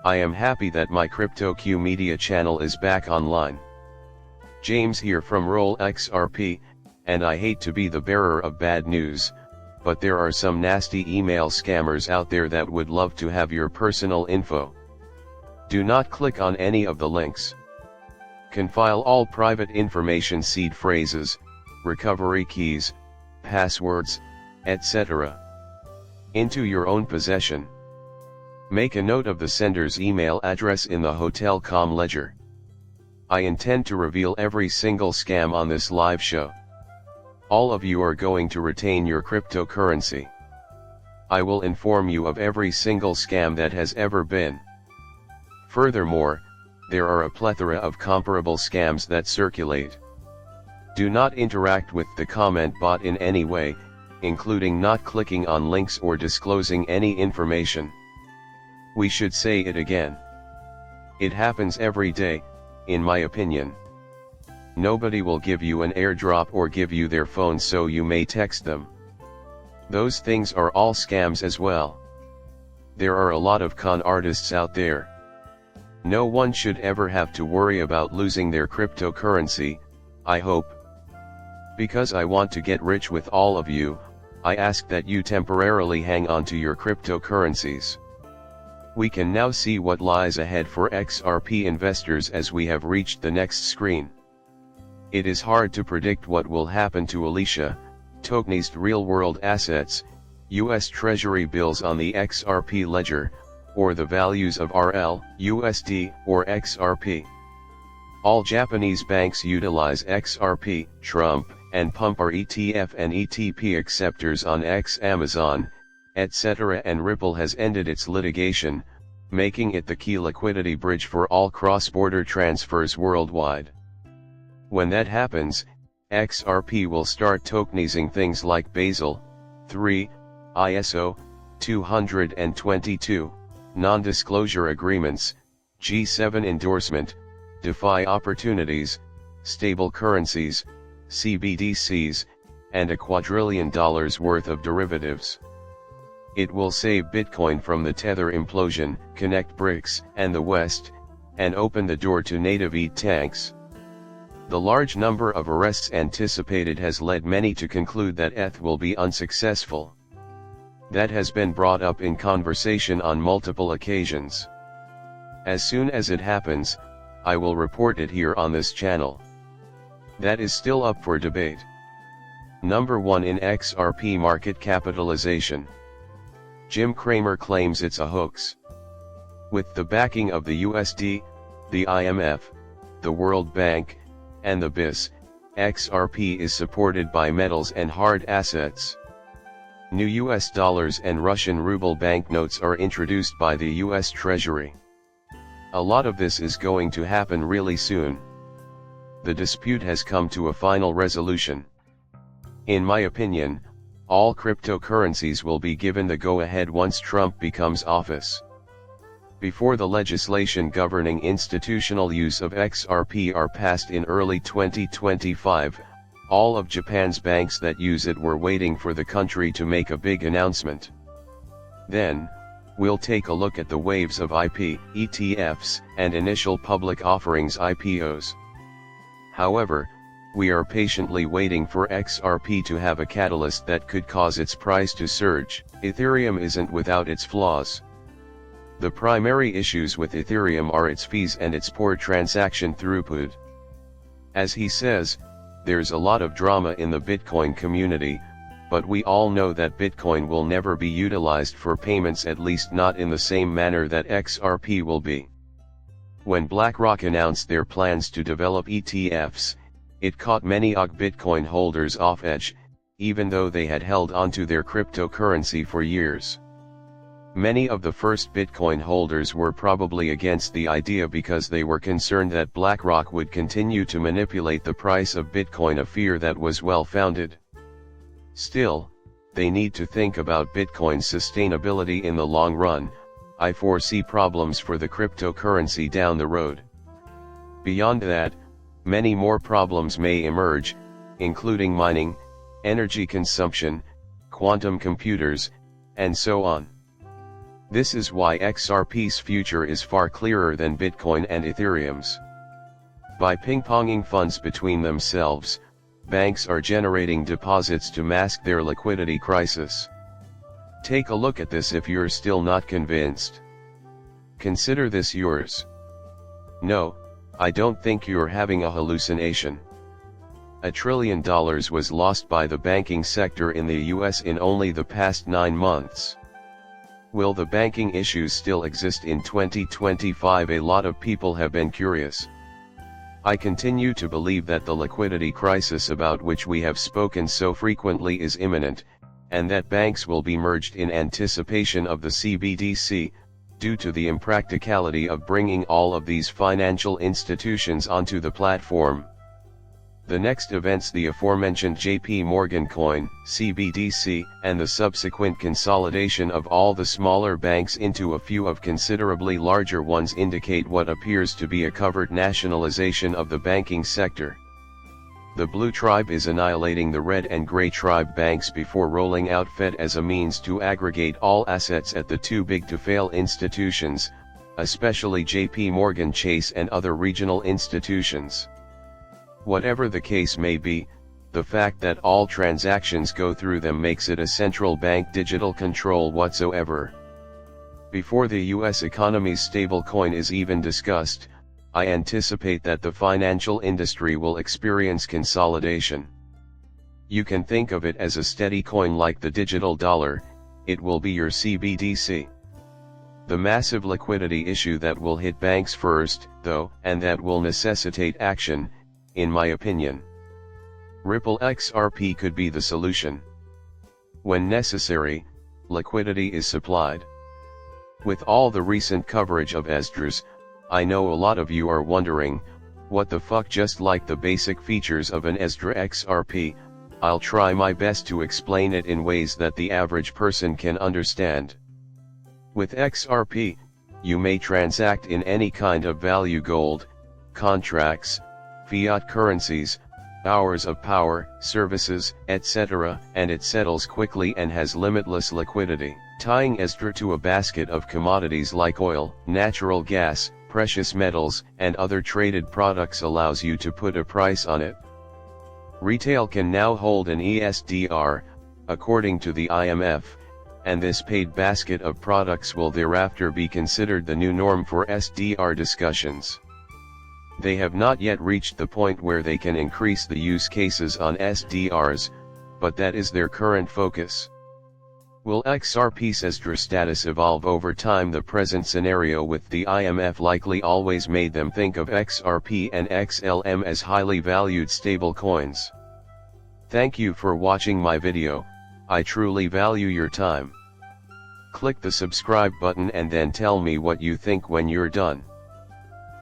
I am happy that my CryptoQ Media channel is back online. James here from Roll XRP, and I hate to be the bearer of bad news, but there are some nasty email scammers out there that would love to have your personal info. Do not click on any of the links. Confine all private information, seed phrases, recovery keys, passwords, etc. into your own possession. Make a note of the sender's email address in the hotel.com ledger. I intend to reveal every single scam on this live show. All of you are going to retain your cryptocurrency. I will inform you of every single scam that has ever been. Furthermore, there are a plethora of comparable scams that circulate. Do not interact with the comment bot in any way, including not clicking on links or disclosing any information. We should say it again. It happens every day, in my opinion. Nobody will give you an airdrop or give you their phone so you may text them. Those things are all scams as well. There are a lot of con artists out there. No one should ever have to worry about losing their cryptocurrency, I hope. Because I want to get rich with all of you, I ask that you temporarily hang on to your cryptocurrencies. We can now see what lies ahead for XRP investors as we have reached the next screen. It is hard to predict what will happen to Alicia, tokenized real-world assets, US Treasury bills on the XRP ledger, or the values of RL, USD, or XRP. All Japanese banks utilize XRP, Trump, and Pump are ETF and ETP acceptors on X, Amazon, etc. and Ripple has ended its litigation, making it the key liquidity bridge for all cross-border transfers worldwide. When that happens, XRP will start tokenizing things like Basel III, ISO 222, non-disclosure agreements, G7 endorsement, DeFi opportunities, stable currencies, CBDCs, and $1 quadrillion worth of derivatives. It will save Bitcoin from the Tether implosion, connect BRICS and the West, and open the door to native ETH tanks. The large number of arrests anticipated has led many to conclude that ETH will be unsuccessful. That has been brought up in conversation on multiple occasions. As soon as it happens, I will report it here on this channel. That is still up for debate. Number 1 in XRP market capitalization. Jim Cramer claims it's a hoax. With the backing of the USD, the IMF, the World Bank, and the BIS, XRP is supported by metals and hard assets. New US dollars and Russian ruble banknotes are introduced by the US Treasury. A lot of this is going to happen really soon. The dispute has come to a final resolution. In my opinion, all cryptocurrencies will be given the go-ahead once Trump becomes office. Before the legislation governing institutional use of XRP are passed in early 2025, all of Japan's banks that use it were waiting for the country to make a big announcement. Then, we'll take a look at the waves of IP, ETFs, and initial public offerings IPOs. However, we are patiently waiting for XRP to have a catalyst that could cause its price to surge. Ethereum isn't without its flaws. The primary issues with Ethereum are its fees and its poor transaction throughput. As he says, there's a lot of drama in the Bitcoin community, but we all know that Bitcoin will never be utilized for payments, at least not in the same manner that XRP will be. When BlackRock announced their plans to develop ETFs, it caught many Bitcoin holders off edge, even though they had held onto their cryptocurrency for years. Many of the first Bitcoin holders were probably against the idea because they were concerned that BlackRock would continue to manipulate the price of Bitcoin, a fear that was well-founded. Still, they need to think about Bitcoin's sustainability in the long run. I foresee problems for the cryptocurrency down the road. Beyond that, many more problems may emerge, including mining, energy consumption, quantum computers, and so on. This is why XRP's future is far clearer than Bitcoin and Ethereum's. By ping-ponging funds between themselves, banks are generating deposits to mask their liquidity crisis. Take a look at this if you're still not convinced. Consider this yours. No, I don't think you're having a hallucination. $1 trillion was lost by the banking sector in the US in only the past 9 months. Will the banking issues still exist in 2025? A lot of people have been curious. I continue to believe that the liquidity crisis about which we have spoken so frequently is imminent, and that banks will be merged in anticipation of the CBDC, due to the impracticality of bringing all of these financial institutions onto the platform. The next events, the aforementioned JP Morgan coin, CBDC, and the subsequent consolidation of all the smaller banks into a few of considerably larger ones, indicate what appears to be a covert nationalization of the banking sector. The Blue Tribe is annihilating the Red and Gray Tribe banks before rolling out Fed as a means to aggregate all assets at the too big to fail institutions, especially JP Morgan Chase and other regional institutions. Whatever the case may be, the fact that all transactions go through them makes it a central bank digital control whatsoever. Before the US economy's stablecoin is even discussed, I anticipate that the financial industry will experience consolidation. You can think of it as a steady coin like the digital dollar. It will be your CBDC. The massive liquidity issue that will hit banks first, though, and that will necessitate action, in my opinion. Ripple XRP could be the solution. When necessary, liquidity is supplied. With all the recent coverage of ESDRs, I know a lot of you are wondering, what the fuck, just like the basic features of an ESDR XRP. I'll try my best to explain it in ways that the average person can understand. With XRP, you may transact in any kind of value: gold, contracts, fiat currencies, hours of power, services, etc., and it settles quickly and has limitless liquidity. Tying ESDR to a basket of commodities like oil, natural gas, precious metals, and other traded products allows you to put a price on it. Retail can now hold an ESDR, according to the IMF, and this paid basket of products will thereafter be considered the new norm for SDR discussions. They have not yet reached the point where they can increase the use cases on SDRs, but that is their current focus. Will XRP's ESDR status evolve over time? The present scenario with the IMF likely always made them think of XRP and XLM as highly valued stablecoins. Thank you for watching my video. I truly value your time. Click the subscribe button and then tell me what you think when you're done.